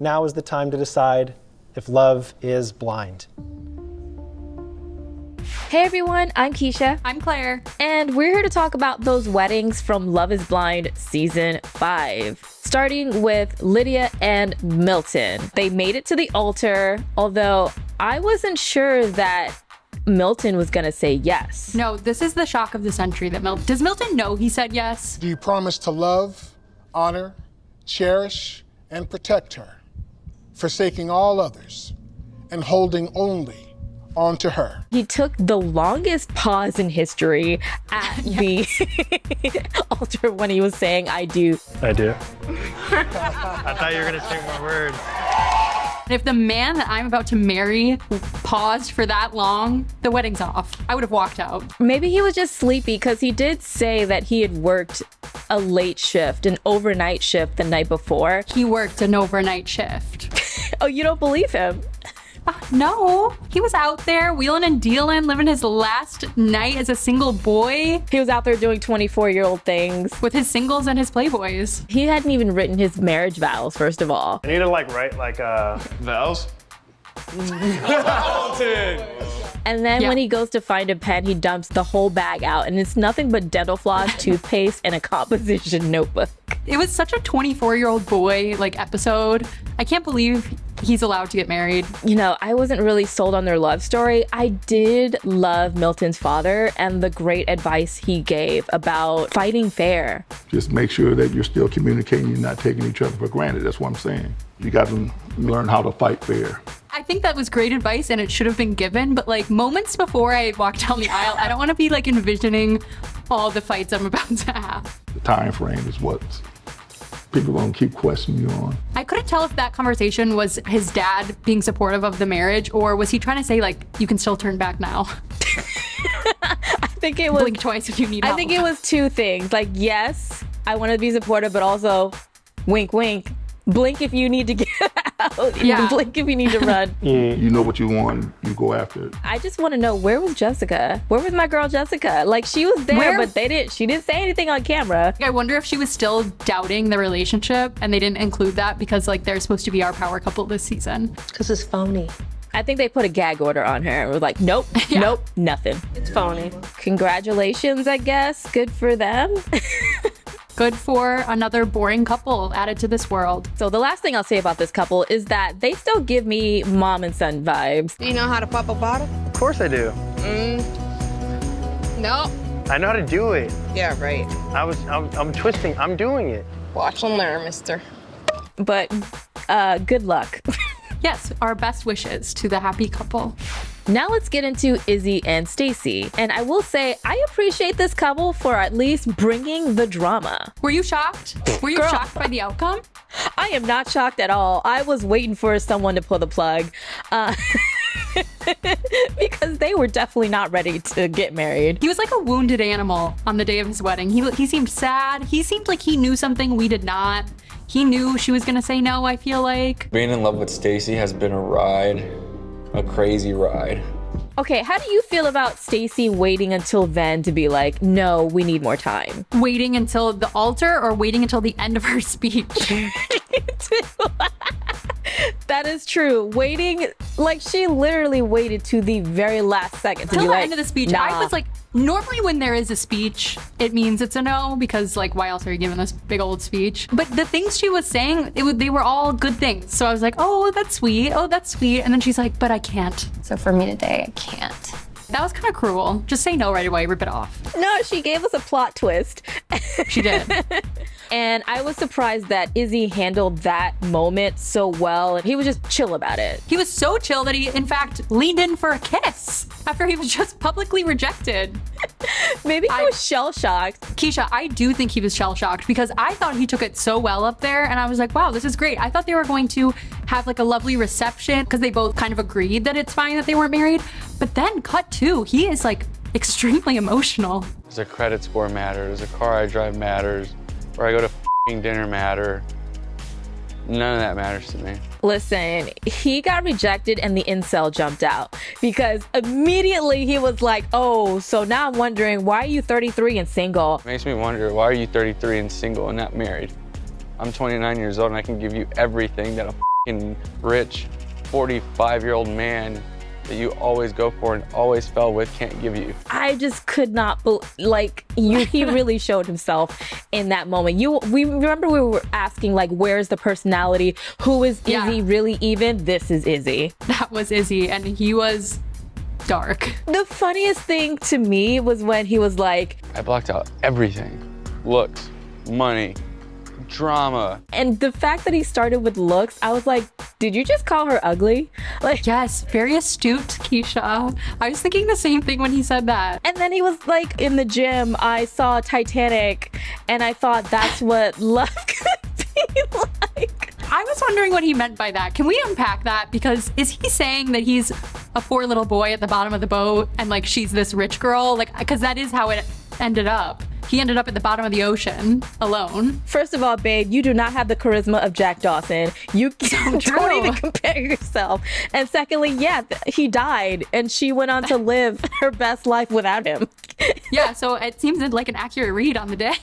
Now is the time to decide if love is blind. Hey everyone, I'm Keisha. I'm Claire. And we're here to talk about those weddings from Love is Blind Season 5. Starting with Lydia and Milton. They made it to the altar, although I wasn't sure that Milton was gonna say yes. No, this is the shock of the century that does Milton know he said yes? Do you promise to love, honor, cherish, and protect her, forsaking all others and holding only on to her? He took the longest pause in history at the altar when he was saying, I do. I do. I thought you were gonna say more words. If the man that I'm about to marry paused for that long, the wedding's off. I would have walked out. Maybe he was just sleepy because he did say that he had worked a late shift, an overnight shift the night before. He worked an overnight shift. Oh, you don't believe him? No, he was out there wheeling and dealing, living his last night as a single boy. He was out there doing 24-year-old things. With his singles and his playboys. He hadn't even written his marriage vows, first of all. I need to write vows? And then when he goes to find a pen, he dumps the whole bag out, and it's nothing but dental floss, toothpaste, and a composition notebook. It was such a 24-year-old boy episode. I can't believe he's allowed to get married. You know, I wasn't really sold on their love story. I did love Milton's father and the great advice he gave about fighting fair. Just make sure that you're still communicating, you're not taking each other for granted. That's what I'm saying. You got to learn how to fight fair. I think that was great advice and it should have been given, but moments before I walked down the aisle, I don't want to be envisioning all the fights I'm about to have. The time frame is what people are going to keep questioning you on. I couldn't tell if that conversation was his dad being supportive of the marriage, or was he trying to say you can still turn back now? I think it was blink twice if you need help. I think it was two things. Yes, I want to be supportive, but also wink, wink. Blink if you need to get out. Yeah. Blink if you need to run. You know what you want, you go after it. I just want to know, where was Jessica? Where was my girl Jessica? She was there, but she didn't say anything on camera. I wonder if she was still doubting the relationship and they didn't include that because they're supposed to be our power couple this season. Because it's phony. I think they put a gag order on her and was nope, nope, nothing. It's phony. Congratulations, I guess. Good for them. Good for another boring couple added to this world. So the last thing I'll say about this couple is that they still give me mom and son vibes. Do you know how to pop a bottle? Of course I do. No. I know how to do it. Yeah, right. I'm twisting. I'm doing it. Watch and learn, mister. But good luck. Yes, our best wishes to the happy couple. Now let's get into Izzy and Stacy. And I will say, I appreciate this couple for at least bringing the drama. Were you shocked? Were you shocked by the outcome? I am not shocked at all. I was waiting for someone to pull the plug. Because they were definitely not ready to get married. He was like a wounded animal on the day of his wedding. He seemed sad. He seemed like he knew something we did not. He knew she was gonna say no, I feel like. Being in love with Stacy has been a ride, a crazy ride. Okay, how do you feel about Stacy waiting until then to be no, we need more time? Waiting until the altar or waiting until the end of her speech? That is true. Waiting, she literally waited to the very last second to Till be the end of the speech. Nah. I was normally when there is a speech, it means it's a no because why else are you giving this big old speech? But the things she was saying, they were all good things. So I was oh, that's sweet. Oh, that's sweet. And then she's but I can't. So for me today, I can't. That was kind of cruel. Just say no right away, rip it off. No, she gave us a plot twist. She did. And I was surprised that Izzy handled that moment so well, and he was just chill about it. He was so chill that he, in fact, leaned in for a kiss after he was just publicly rejected. Maybe he was shell-shocked. Keisha, I do think he was shell-shocked because I thought he took it so well up there, and I was wow, this is great. I thought they were going to have a lovely reception because they both kind of agreed that it's fine that they weren't married. But then, cut to, he is extremely emotional. Does a credit score matter? Does a car I drive matters? Where I go to f***ing dinner matter? None of that matters to me. Listen, he got rejected and the incel jumped out because immediately he was oh, so now I'm wondering, why are you 33 and single? Makes me wonder, why are you 33 and single and not married? I'm 29 years old and I can give you everything that a f***ing rich 45-year-old man that you always go for and always fell with can't give you. I just could not he really showed himself in that moment. We remember we were asking like, where's the personality? Who is Izzy really even? This is Izzy. That was Izzy, and he was dark. The funniest thing to me was when he was like, I blocked out everything. Looks, money, drama. and the fact that he started with looks, I was like, did you just call her ugly? Like, Yes, very astute, Keisha. I was thinking the same thing when he said that. and then he was like, in the gym, I saw Titanic and I thought that's what love could be like. I was wondering what he meant by that. Can we unpack that? Because is he saying that he's a poor little boy at the bottom of the boat and like she's this rich girl? Like, because that is how it ended up. He ended up at the bottom of the ocean alone. First of all, babe, you do not have the charisma of Jack Dawson. You don't true. even compare yourself. And secondly, he died and she went on to live her best life without him. Yeah, so it seems like an accurate read on the day.